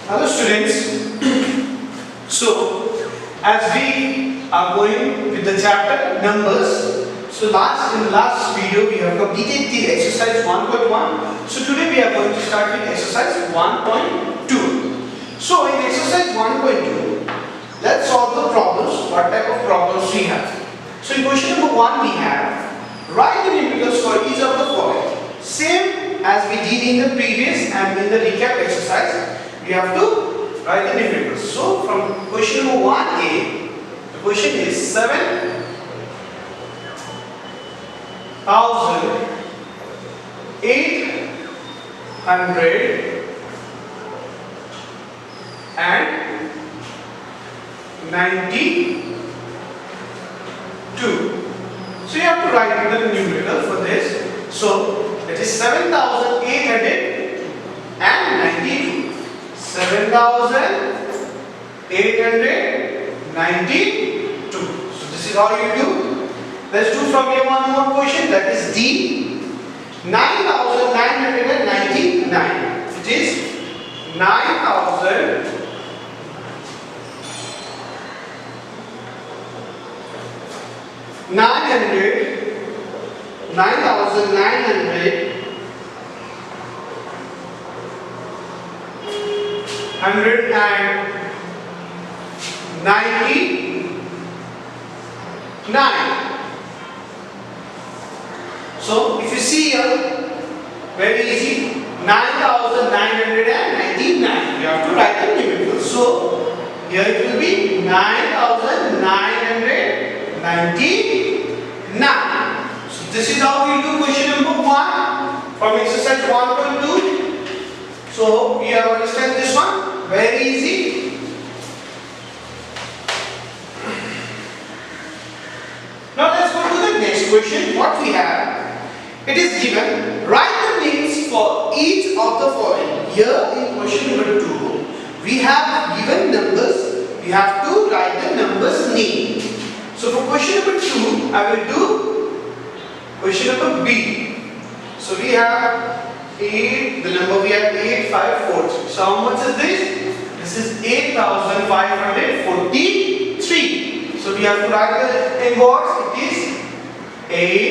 Hello students. So as we are going with the chapter numbers, so in the last video we have completed the exercise 1.1. So today we are going to start with exercise 1.2. So in exercise 1.2, let's solve the problems. What type of problems we have? So in question number 1 we have write the numerals for each of the following. Same as we did in the previous and in the recap exercise. We have to write the numerals. So from question number 1a, the question is 7,892. So you have to write the numerical for this. So it is 7,892. 7,892. So this is how you do. Let's do from here one more question, that is D. 9,999. It is 9,999 So if you see here, very easy, 9,999. You have to write the numeral. So here it will be 9,999. So this is how we do question number 1 from exercise 1.2. So hope you have understand this one. Very easy. Now let's go to the next question. What we have? It is given. Write the names for each of the following. Here in question number 2, we have given numbers. We have to write the numbers name. So for question number 2, I will do question number B. So we have 8, the number we have 8,543. So how much is this? This is 8,543. So we have to write the inverse. It is 8,543.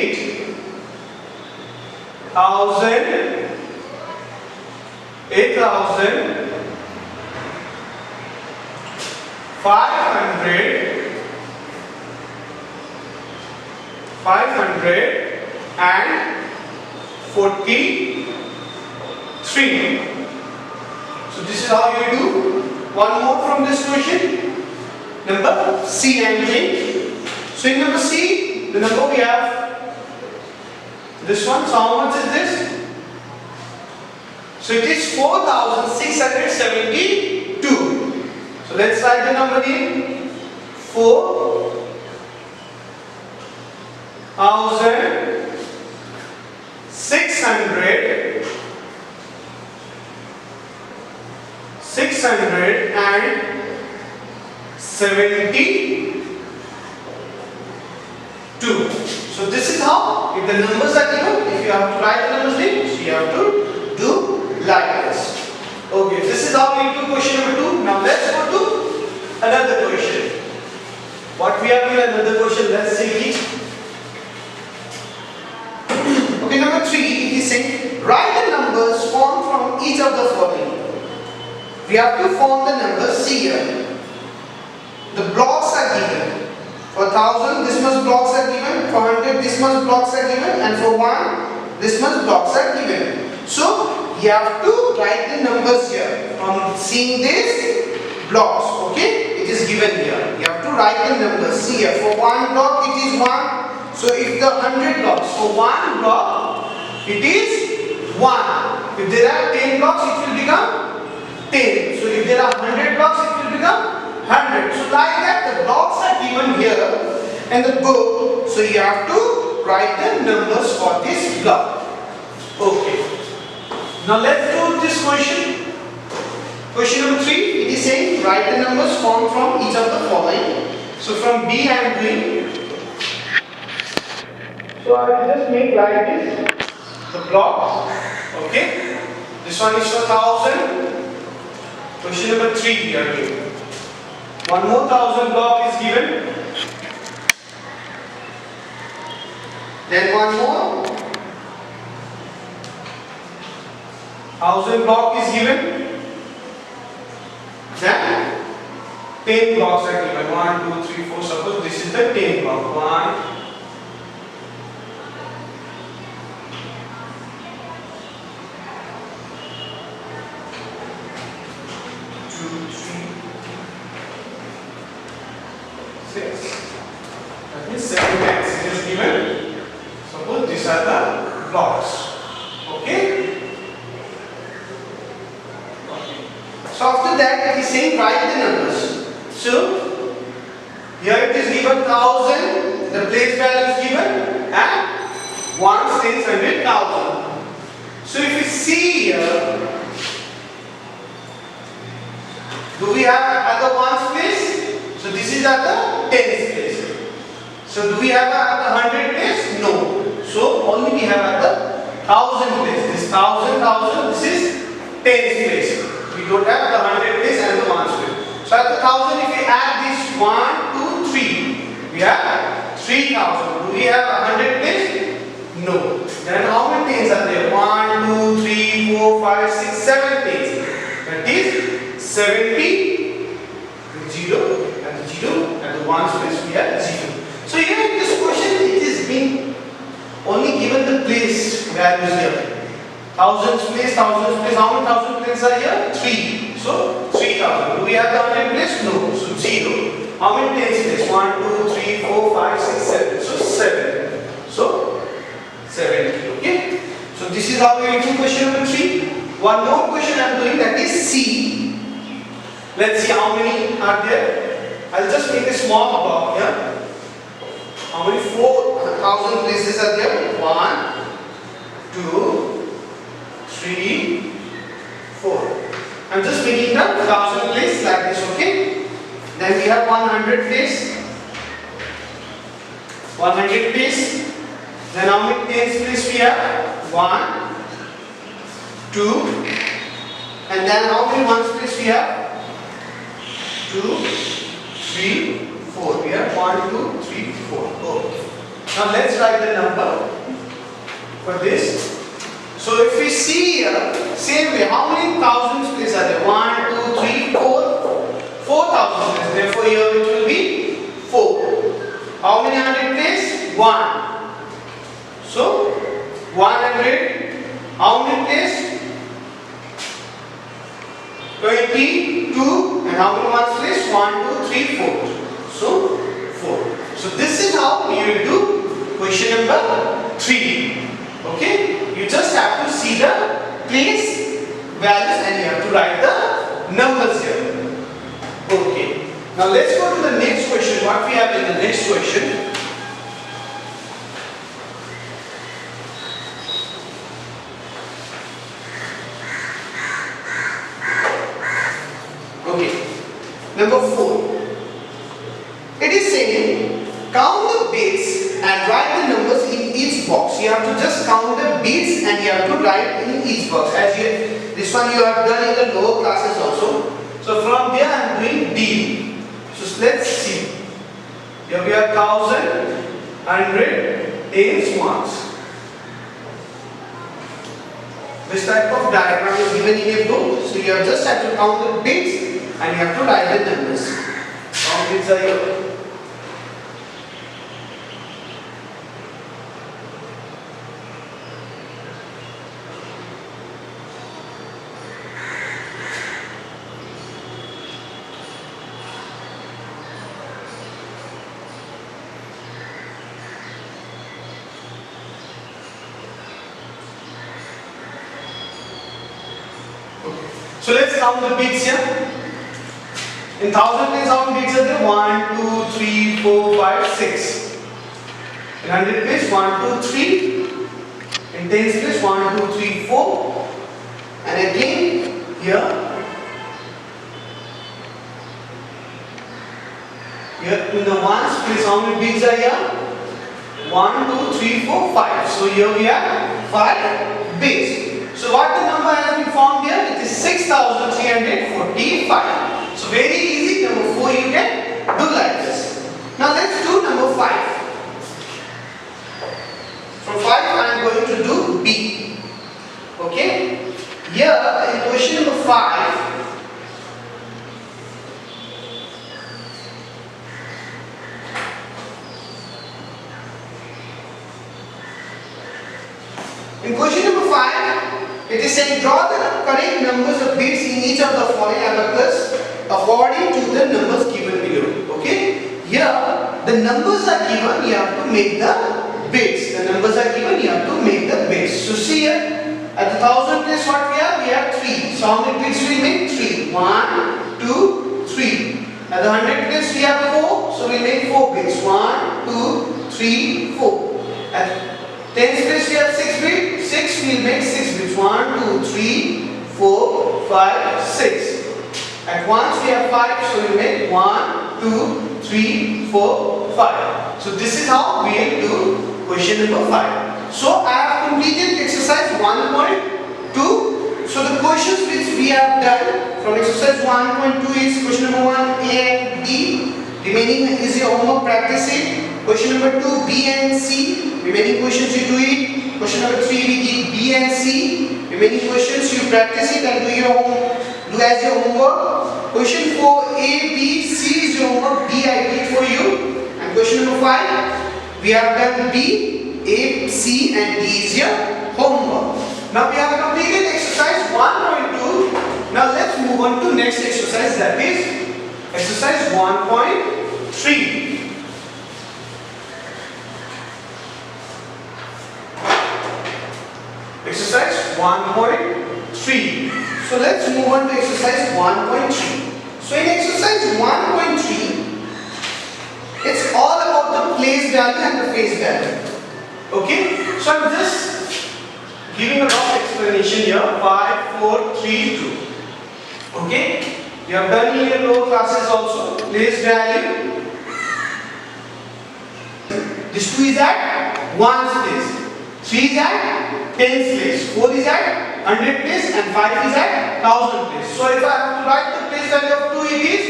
So this is how you do. One more from this question. Number C I am doing. So in number C, the number we have this one. So how much is this? So it is 4,672. So let's write the number in 4,672. So this is how, if the numbers are given, if you have to write the numbers in, so you have to do like this. Okay, this is how we do question number 2. Now let's go to another question. What we have here, another question, let's see it. Okay, number 3, it is saying, write the numbers formed from each of the following. We have to form the numbers. See here. The blocks are given. For 1,000, this much blocks are given. For 100, this much blocks are given. And for 1, this much blocks are given. So you have to write the numbers here. From seeing this blocks, okay, it is given here. You have to write the numbers. See here. For 1 block, it is 1. So if the 100 blocks, for 1 block, it is 1. If there are 10 blocks, it will become 10. So if there are 100 blocks, it will become 100. So like that, the blocks are given here in the book. So you have to write the numbers for this block. Okay. Now let's do this question. Question number 3. It is saying write the numbers formed from each of the following. So from B I am doing. So I will just make like this the block. Okay. This one is for 1,000. Question number 3 we are doing. One more 1000 block is given. Then one more 1000 block is given. Then 10 blocks are given. 1, 2, 3, 4. Suppose this is the 10 block. 1, 6. That means 7 times it is given. Suppose these are the blocks. Okay? So after that it is saying write the numbers. So here it is given 1000, the place value is given, and 1 tens, 100, 1000. So if you see here, do we have at the ones place? So this is at the tens place. So do we have at the 100 place? No. So only we have at the 1000 place. This 1000, 1000, this is tens place. We don't have the 100 place and the ones place. So at the 1000, if we add this 1, 2, 3, we have 3000. Do we have 100 place? No. Then how many tens are there? 1, 2, 3, 4, 5, 6, 7 tens. That is 70. 0 and the 0 and the 1 place we have 0. So here in this question it is being only given the place values here. Thousands place, how many thousand places are here? 3. So 3000. Do we have the 100 place? No. So 0. How many tens place? 1, 2, 3, 4, 5, 6, 7. So 7. So 70. Okay. So this is how we are doing question number 3. One more question I am doing, that is C. Let's see how many are there. I'll just make a small block here. How many? 4000 places are there? 1, 2, 3, 4. I'm just making the 1000 place like this, okay? Then we have 100 place. 100 place. Then how many tens place we have? 1, 2. And then how many ones place we have? 2, 3, 4. We have 1, 2, 3, 4. Okay. Now let's write the number for this. So if we see here, same way, how many thousands place are there? 1, 2, 3, 4. 4000 place. Therefore here it will be 4. How many hundred place? 1. So 100. How many place? 22. And how many ones place? 1, 2, 3, 4. So 4. So this is how you will do question number 3. Okay? You just have to see the place values and you have to write the numbers here. Okay. Now let's go to the next question. What we have in the next question? Okay. Number 4. It is saying count the bits and write the numbers in each box. You have to just count the bits and you have to write in each box. As you, this one you have done in the lower classes also. So from there I am doing D. So let's see. Here we have 1000, 100, tens, ones. This type of diagram is given in a book. So you have just have to count the bits and you have to write the numbers. How many bits are here? So let's count the bits here. In 1000 place, how many bits are there? 1, 2, 3, 4, 5, 6. In 100 place, 1, 2, 3. In tens place, 1, 2, 3, 4. And again here. Here in the ones place, how many bits are here? 1, 2, 3, 4, 5. So here we have 5 bits. So what the number has been formed here? It is 6345. So very easy. Number 4 you can do like this. Now let's do number 5. From 5 I am going to do B. Okay. Here in question number 5. In question number 5, it is saying draw the correct numbers of bits in each of the following abacus according to the numbers given below. Okay? Here, the numbers are given, you have to make the bits. The numbers are given, you have to make the bits. So see here, at the 1000 place what we have? We have 3. So how many bits we make? 3. 1, 2, 3. At the 100 place we have 4. So we make 4 bits. 1, 2, 3, 4. At 10th place we have 6 bits. 6 we make 6 bits. 1, 2, 3, 4, 5, 6. At ones we have 5, so we make 1, 2, 3, 4, 5. So this is how we will do question number 5. So I have completed exercise 1.2. So the questions which we have done from exercise 1.2 is question number 1 A and B. Remaining is your homework, practice it. Question number 2 B and C. Remaining questions you do it. Question number 3 we did B and C. Remaining questions you practice it and do your do as your homework. Question 4 A, B, C is your homework. B I did for you. And question number 5 we have done B, A, C and D is your homework. Now we have completed exercise 1.2. Now let's move on to next exercise, that is exercise 1.3. Exercise 1.3. So let's move on to exercise 1.3. So in exercise 1.3, it's all about the place value and the phase value. Okay? So I'm just giving a rough explanation here. 5, 4, 3, 2. Okay? You have done in your lower classes also. Place value. This 2 is at 1's place. 3 is at 10's place. 4 is at 100 place and 5 is at 1000 place. So if I have to write the place value of 2, it is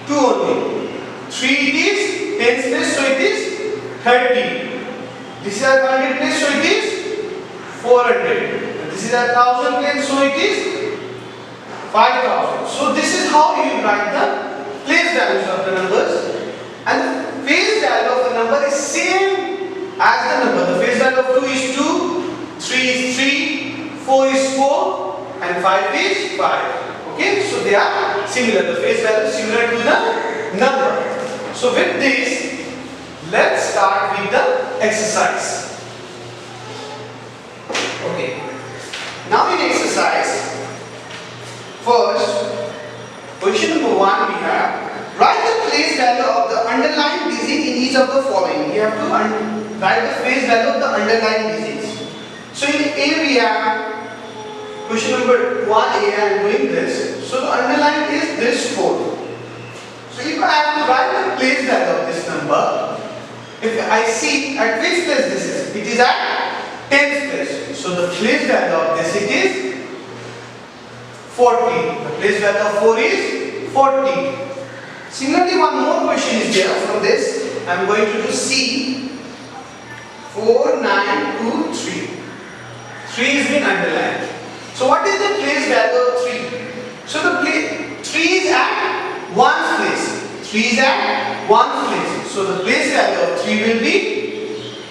2 only. 3 it is 10's place, so it is 30. This is at 100 place, so it is 400. This is at 1000 place, so it is 5000. So this is how you write the place values of the numbers, and the phase value of the number is same as the number. The phase value of 2 is 2, 3 is 3, 4 is 4 and 5 is 5. Okay, so they are similar. The phase value is similar to the number. So with this, let's start with the exercise. Okay, now in exercise, first question number 1 we have, write the place value of the underlying digit in each of the following. You have to write the place value of the underlying digits. So in A we have question number 1A, I am doing this. So the underlying is this 4. So if I have to write the place value of this number, if I see at which place this is, it is at 10th place. So the place value of this it is 40. The place value of 4 is 40. Similarly, one more question is there from this. I am going to do C. 4, 9, 2, 3. 3 is been underlined. So what is the place value of 3? So the 3 is at 1's place. 3 is at 1's place. So the place value of 3 will be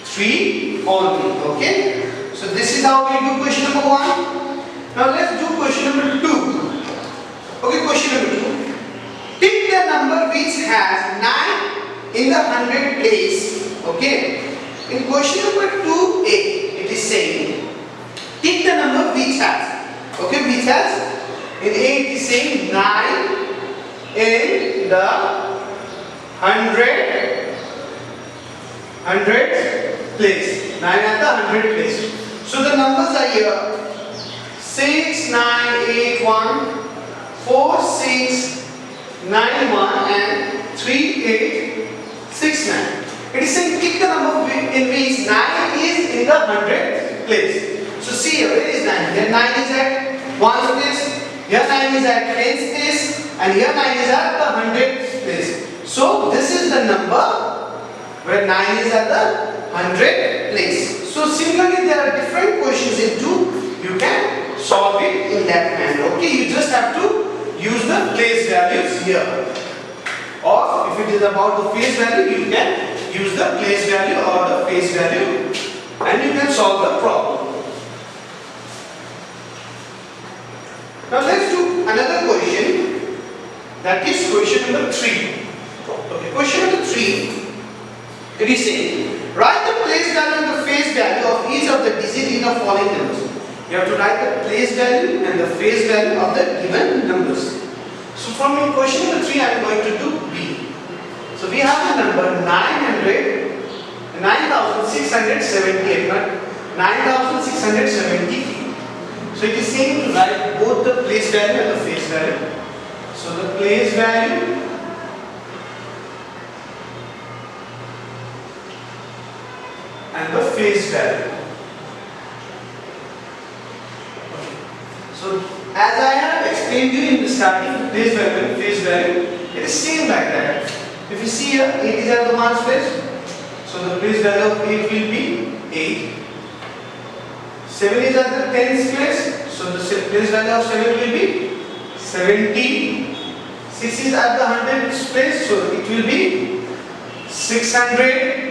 3 only. Okay? So this is how we do question number 1. Now let's do question number 2. Okay, question number 2. Pick the number which has 9 in the 100 place. Okay? In question number 2A, it is saying, pick the number which has. Okay, which has. In A, it is saying 9 in the 100 place. 9 at the 100 place. So the numbers are here: 6, 9, 8, 1, 4, 6, 9, 1 and 3, 8, 6, 9. It is saying pick the number in which 9 is in the 100th place. So see here, where is 9? Here 9 is at 1's place, here 9 is at 10's place, and here 9 is at the 100th place. So this is the number where 9 is at the 100th place. So similarly, there are different questions in 2. You can solve it in that manner. Okay, you just have to use the place values here. Or if it is about the face value, you can use the place value or the face value and you can solve the problem. Now let's do another question, that is question number 3. Okay, question number 3, it is saying, write the place value and the face value of each of the digits in the following numbers. You have to write the place value and the face value of the given numbers. So from question number 3, I am going to do B. So we have the number 9,678, not 9,670. So it is saying to write both the place value and the face value. So the place value and the face value. Okay. So as I have explained you in the starting, place value and face value, it is same like that. If you see here, 8 is at the 1's place, so the place value of 8 will be 8. 7 is at the 10's place, so the place value of 7 will be 70. 6 is at the 100th place, so it will be 600.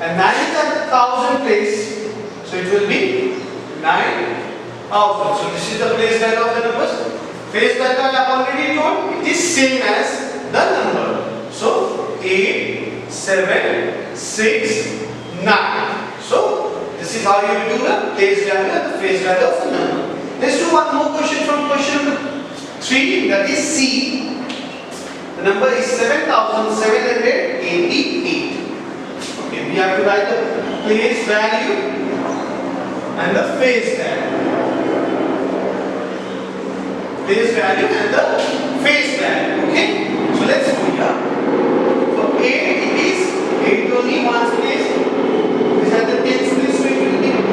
And 9 is at the 1000 place, so it will be 9,000. So this is the place value of the numbers. Face value I have already told, it is same as the number. So 8, 7, 6, 9. So this is how you will do the place value and the face value of the number. Let's do one more question from question number 3, that is C. The number is 7,788. Okay, we have to write the place value and the face value. Place value and the face value. Okay, so let's go here. For 8, it is 8 only 1's place. This is at the 10th place, so it will be 50.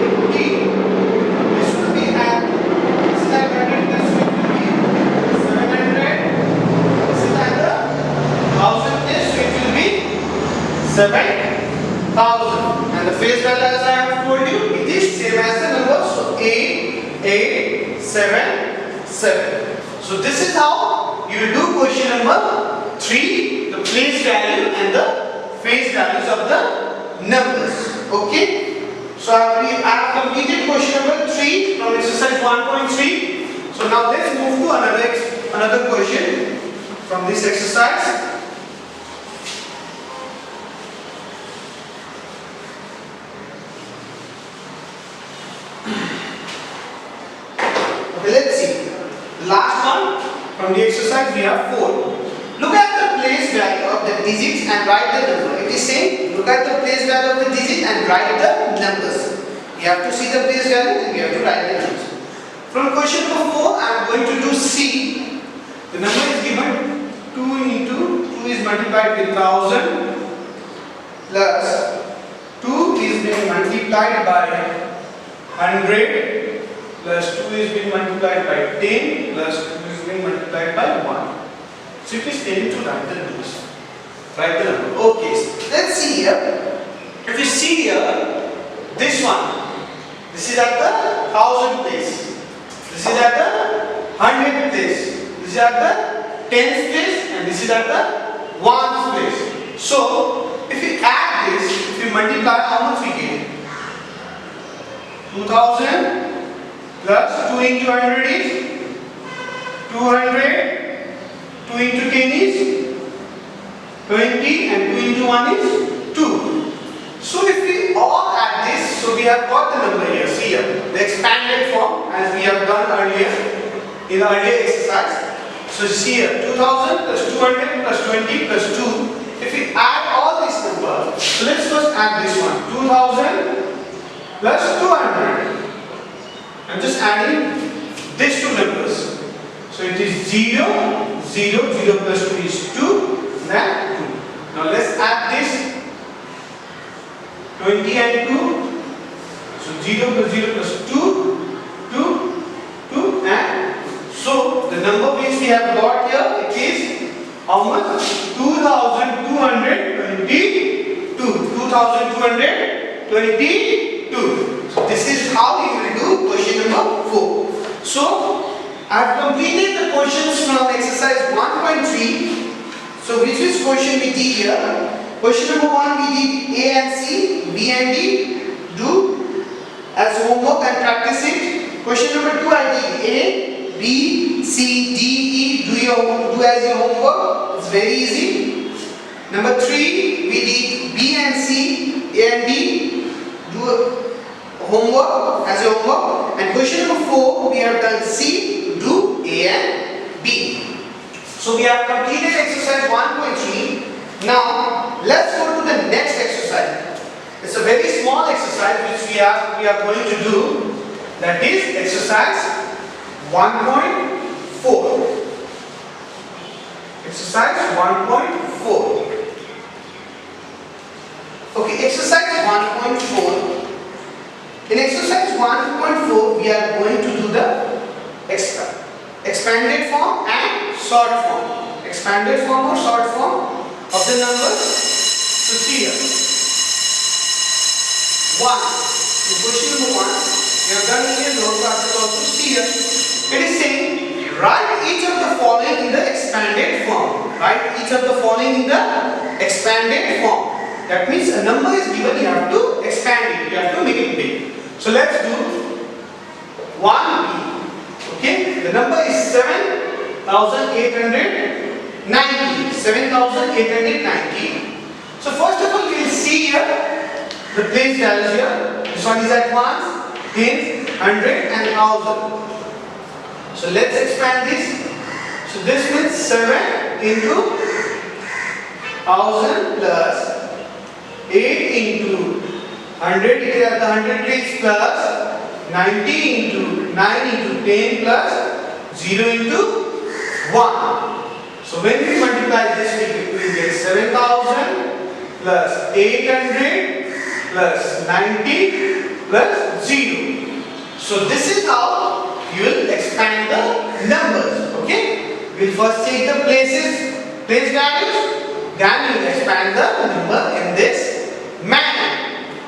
This will be at, this is at 100 place, so it will be 700. This is at the 1000 place, so it will be 7,000. And the face value, as I have told you, it is same as the number. So 8, 8, 7, 7. So this is how you will do question number 3, the place value and the face values of the numbers. Okay. So I have completed question number 3 from exercise 1.3. So now let's move to another question from this exercise. Okay, let's see. The last one from the exercise, we have 4. Look at the place value of the digits and write the number. It is saying, look at the place value of the digit and write the numbers. You have to see the place value and you have to write the numbers. From question number 4, I am going to do C. The number is given 2 into 2 is multiplied with 1000 plus 2 is being multiplied by 100 plus 2 is being multiplied by 10 plus 2 is being multiplied by 1. So it is telling to write the numbers. Write the number. Okay, so let's see here. If you see here, this one, this is at the 1000 place. This is at the 100th place. This is at the 10th place, and this is at the 1st place. So if you add this, if you multiply, how much we get? 2000 plus 2 into 100 is 200. 2 into 10 is 20 and 2 into 1 is 2. So if we all add this, so we have got the number here, see here, the expanded form as we have done earlier in the earlier exercise. So see here, 2000 plus 200 plus 20 plus 2. If we add all these numbers, so let's first add this one, 2000 plus 200. I'm just adding these two numbers. So it is 0, 0, 0 plus 2 is 2, then 2. Now let's add this 20 and 2. So 0 plus 0 plus 2 the number which we have got here, it is how much? 2222. 2222. So this is how you will do question number 4. So I have completed the questions from exercise 1.3. So which is question we did here? Question number 1 we did A and C, B and D. Do as homework and practice it. Question number 2 I did A, B, C, D, E. Do as your homework. It's very easy. Number 3 we did B and C, A and D. Do homework as your homework. And question number 4 we have done C. Do A and B. So we have completed exercise 1.3. Now let's go to the next exercise. It's a very small exercise which we are going to do. That is exercise 1.4. Exercise 1.4. Okay, exercise 1.4. In exercise 1.4 we are going to do the expanded form and short form. Expanded form or short form of the numbers. So see here. 1. In question number 1, we have done in your note classes also. See here. It is saying, write each of the following in the expanded form. Write each of the following in the expanded form. That means a number is given, you have to expand it. You have to make it big. So let's do 1B. Okay, the number is 7,890. 7,890. So first of all, we will see here the place values here. This one is at ones, tens, 100 and 1,000. So let's expand this. So this means 7 into 1,000 plus 8 into 100. It is at the 100 place plus 90 into 9 into 10 plus 0 into 1. So when we multiply this, we will get 7,000 plus 800 plus 90 plus 0. So this is how you will expand the numbers. Okay? We will first take the place values, then you will expand the number in this manner.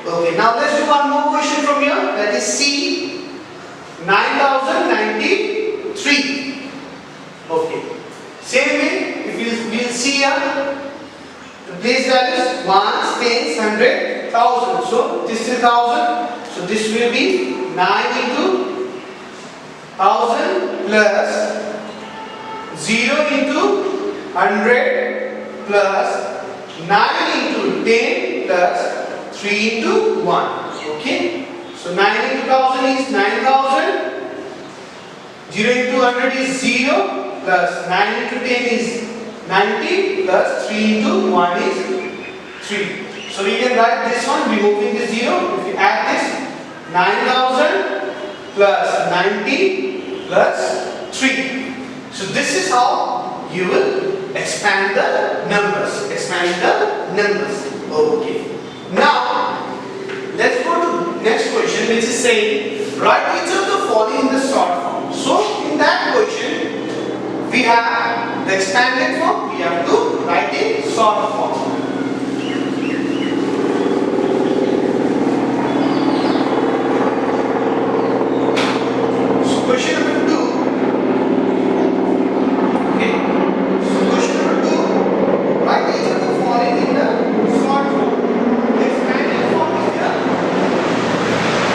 Okay, now let's do one more question from here. That is C. 9,093. Okay. Same way, if we will see here the place values ones, tens, 100, 1,000. So this is 1,000. So this will be 9 into 1,000 plus 0 into 100 plus 9 into 10 plus 3 into 1. Okay. So 9 into 1,000 is 9,000. 0 into 100 is 0 plus 9 into 10 is 90 plus 3 into 1 is 3. So we can write this one removing the 0. If you add this 9,000 plus 90 plus 3. So this is how you will expand the numbers. Expand the numbers. Okay. Now let's go to next question, which is saying write each of the following in the short form. So in that question we have the expanded form, we have to write in short form. So question number 2. Okay. So question number 2. Write each of the following in the short form. The expanded form is here.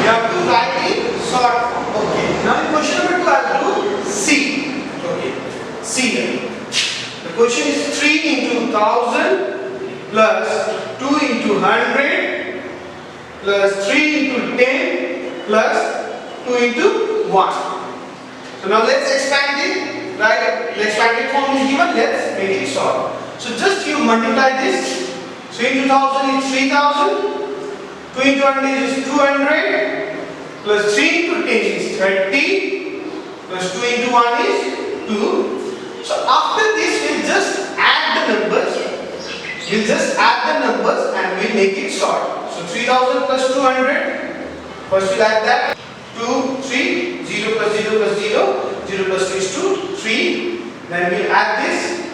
You have to write in short form. Okay. Now in question number 2 I will do C. Okay. C here. The question is 3 into 1,000 plus 2 into 100 plus 3 into 10 plus 2 into 1. So now let's expand it. Right? The expanded form is given. Let's make it short. So just you multiply this. So into 1,000 is 3,000. 2 into 100 is 200 plus 3 into 10 is 30 plus 2 into 1 is 2. So after this we'll just add the numbers. We'll just add the numbers and we'll make it short. So 3,000 plus 200. First we'll add that. 2, 3, 0 plus 0 plus 0. 0 plus 2 is 2, 3. Then we add this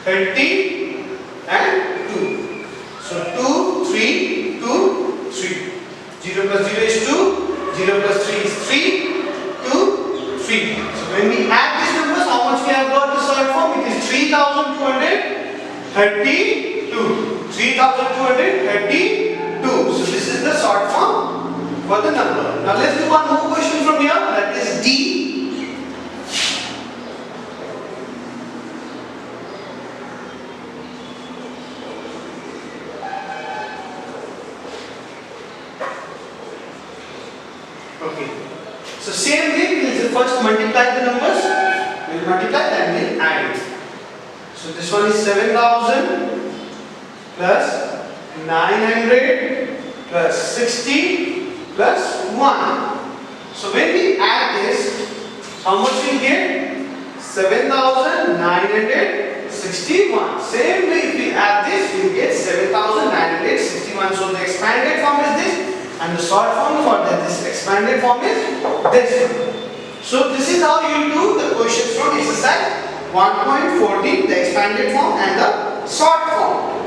30 and 2. So 2, 3, 2, 3. 0 plus 0 is 2, 0 plus 3 is 3, 2, 3. So when we add these numbers, how much we have got the short form? It is 3232. 3232. So this is the short form for the number. Now let's do one more question from here, that is D. Okay. So same way, we will first multiply the numbers. We will multiply and we will add it. So this one is 7000 plus 900 plus 60 plus 1. So when we add this, how much we get? 7961. Same way, if we add this, we will get 7961. So the expanded form is this, and the short form for this expanded form is this one. So this is how you do the questions from exercise 1.14, the expanded form and the short form.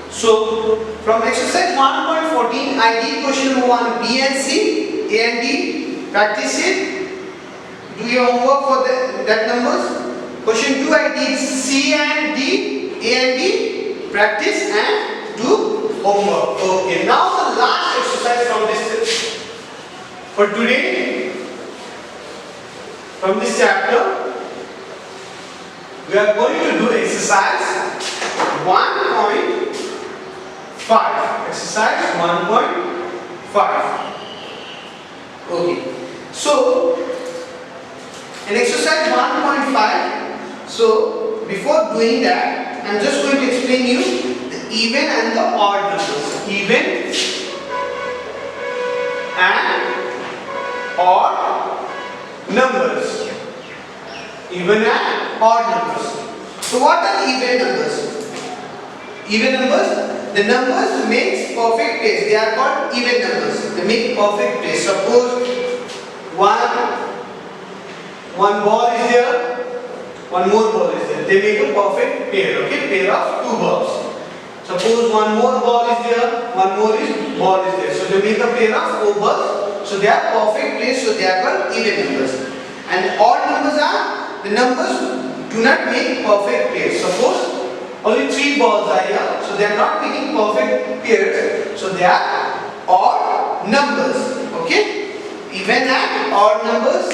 So from exercise 1.14, I did question number 1, B and C, A and D. Practice it. Do your homework for that numbers. Question 2, I did C and D, A and D. Practice and do homework. Okay, now the last exercise from this for today, from this chapter, we are going to do exercise 1.5. Exercise 1.5. Okay, so in exercise 1.5, so before doing that, I am just going to explain you the even and the odd numbers. Even and odd numbers. Even and odd numbers. So what are even numbers? Even numbers, the numbers makes perfect pairs. They are called even numbers. They make perfect pairs. Suppose one ball is there, one more ball is there. They make a perfect pair. Okay, pair of two balls. Suppose one more ball is there, one more ball is there. So they make a pair of four balls. So they are perfect pairs. So they are called even numbers. And odd numbers are the numbers do not make perfect pairs. Suppose only three balls are here. So they are not making perfect pairs. So they are odd numbers. Okay? Even and odd numbers.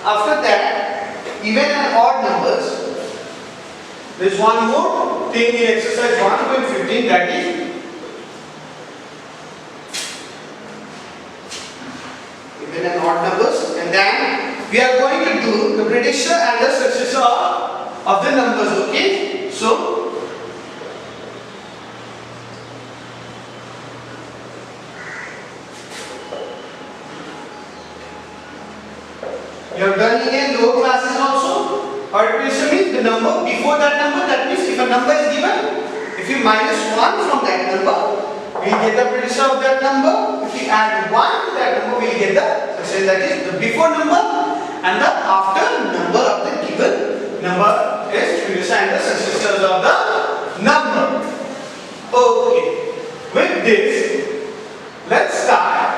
After that, even and odd numbers, there is one more thing in exercise 1.15, that is even and odd numbers, and then we are going to do the predictor and the successor of the numbers. Okay, so you have done in lower classes also. Or prediction means the number before that number. That means if a number is given, if you minus 1 from that number, we get the prediction of that number. If we add 1 to that number, we get the success. That is the before number and the after number of the given number is prediction and the successors of the number. Okay. With this, let's start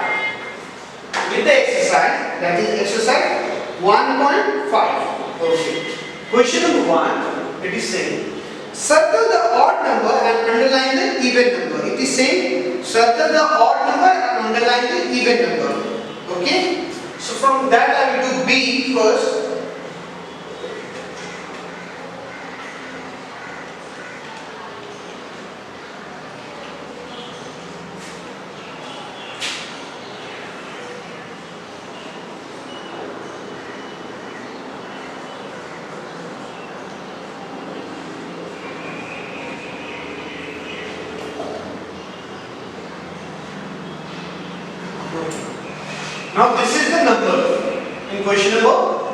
with the exercise. That is exercise 1.5. Okay. Question number 1, it is saying, circle the odd number and underline the even number. It is saying, circle the odd number and underline the even number. Okay. So from that I will do B first. Now this is the number in question number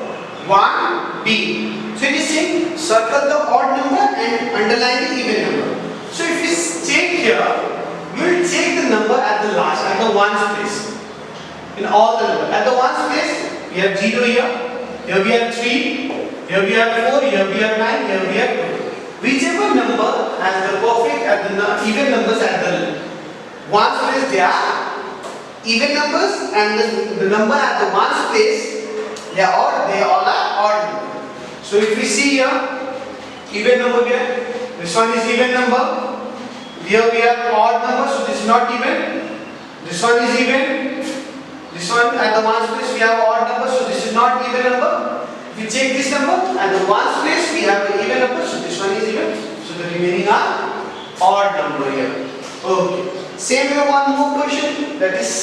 1B. So it is saying circle the odd number and underline the even number. So if we check here, we will check the number at the last, at the ones place. In all the number, at the ones place we have 0 here, Here we have 3, here we have 4, here we have 9, here we have 2. Whichever number has the perfect at the even numbers at the ones place, they are even numbers, and the number at the ones place, they all are odd number. So if we see here, even number here, this one is even number. Here we have odd number, so this is not even. This one is even. This one at the ones place we have odd number, so this is not even number. If we check this number at the ones place we have an even number, so this one is even. So the remaining are odd number here. Okay. Same way, one more question, that is C.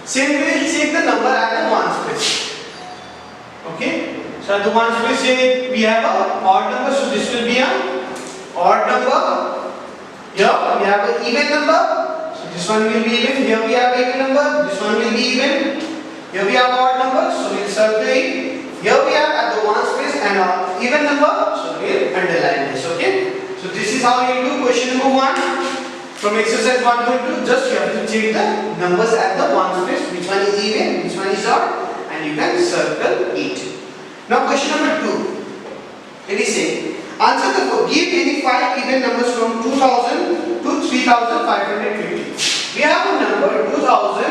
Same way, we'll check the number at the ones place. Okay. So at the ones place we have a odd number, so this will be a odd number. Here we have an even number, so this one will be even. Here we have even number, this one will be even. Here we have odd number, so we'll circle it. Here we have at the ones place an even number, so we'll underline this. Okay. So this is how you do question number 1. From exercise 1.2, just you have to check the numbers at the ones place, which one is even, which one is odd, and you can circle it. Now question number 2. It is saying, answer the following. Give any 5 even numbers from 2000 to 3550. We have a number 2000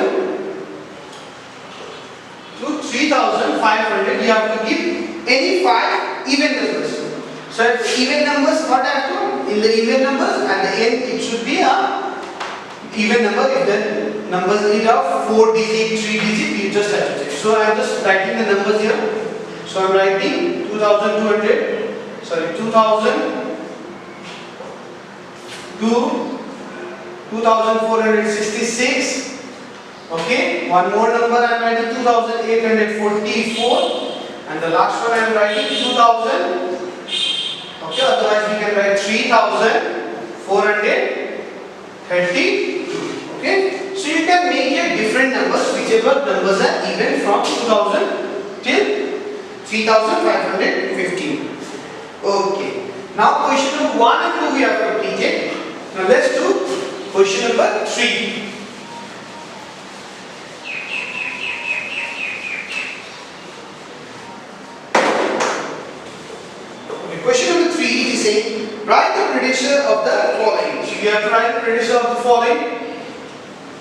to 3500. You have to give any 5 even numbers. So even numbers, what I have to? In the even numbers, at the end it should be a even number. If the numbers need a 4 digit, 3 digit, you just have to check. So I am just writing the numbers here. So I am writing 2200, sorry, 2000 to 2466. Okay, one more number I am writing 2844, and the last one I am writing 2000. Okay, otherwise we can write 3432. Okay, so you can make a different numbers, whichever numbers are even from 2000 till 3515. Okay, now question number 1 and 2 we have completed. Now let's do question number 3. Question number 3 is saying, write the predictor of the following. So you have to write the predictor of the following.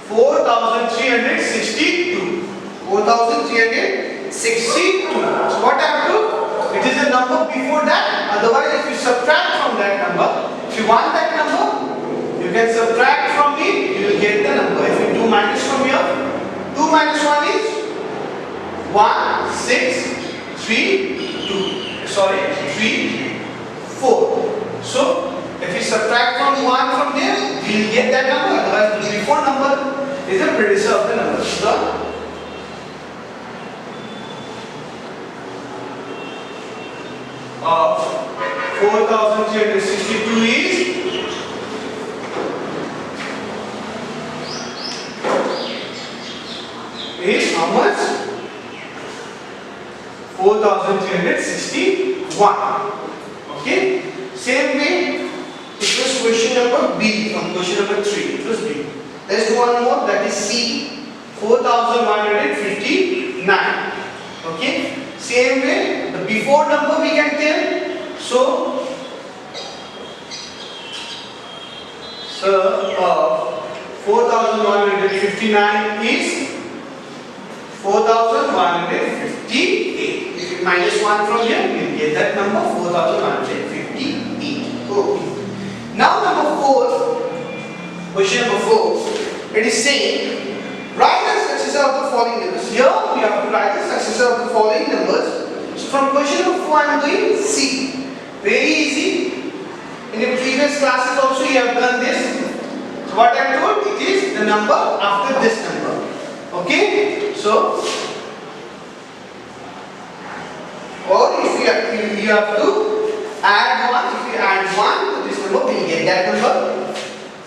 4362. 4362. So what I have to do? It is a number before that. Otherwise, if you subtract from that number, if you want that number, you can subtract from it, you will get the number. If you do minus from here, 2 minus 1 is 1, 6, 3, 2. Sorry, 3, 4. So, if you subtract from 1 from there, you will get that number. Otherwise, the before number is a predecessor of the number. So, 4362 is how much? 4361. Okay. Same way, it was question number B from question number 3. It was B. Let's do one more. That is C. 4159. Okay. Same way, the before number we can tell. So 4159 is 4158. If you minus 1 from here, you will get that number 4158. Okay. Now number 4, question number 4, it is saying, write the successor of the following numbers. Here we have to write the successor of the following numbers. So from question number 4 I am doing C. Very easy. In the previous classes also you have done this. So what I am told, it is the number after this number. Okay. So, or if you have to add 1. If you add 1 to this number, we will get that number.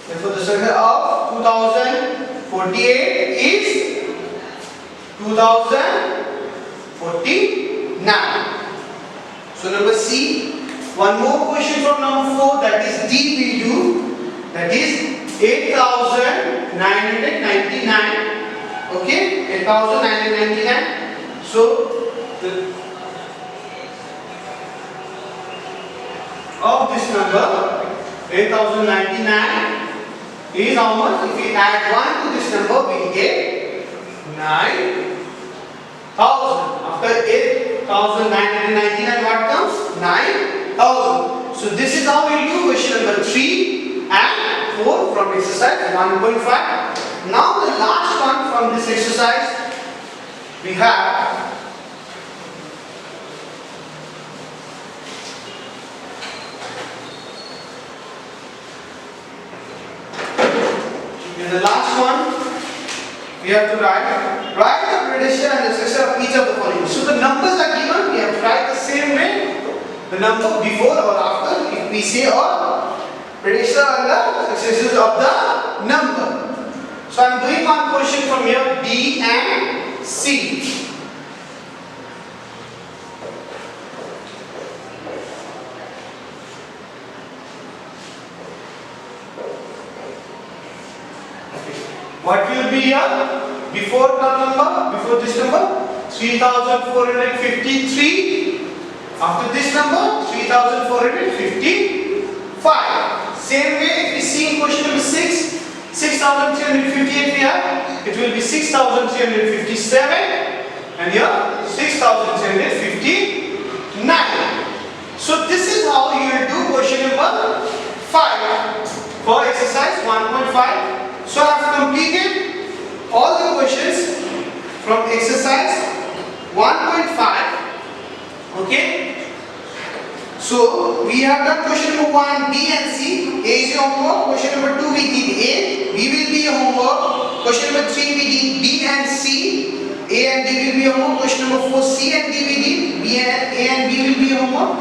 Therefore, the successor of 2048 is 2048. 49. So number C. One more question from number 4, that is D we do, that is 8,999. Okay, 8,999. So of this number 8,099 is how much? If we add 1 to this number, we get 9,000. After 8,999, what comes? 9,000. So this is how we do question number 3 and 4 from exercise 1.5. Now the last one from this exercise, we have in the last one, we have to write the predecessor and the successor of each of the following. So the numbers are given, we have to write the same way, the number before or after, if we say or predecessor and the successors of the number. So I am doing one question from here, B and C. What will be here? Before this number, 3,453. After this number, 3,455. Same way, if we see in question number 6, 6,358 here, it will be 6,357. And here, 6,359. So this is how you will do question number 5 for exercise 1.5. So I have completed all the questions from exercise 1.5. Okay. So we have done question number 1, B and C. A is your homework. Question number 2 we did A. B will be your homework. Question number 3 we did B and C. A and D will be your homework. Question number 4, C and D we did. A and B will be your homework.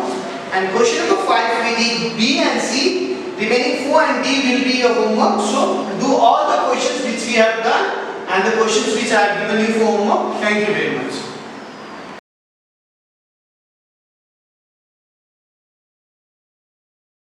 And question number 5 we did B and C. Remaining 4 and D will be your homework. So do all the questions which we have done and the questions which I have given you for homework. Thank you very much.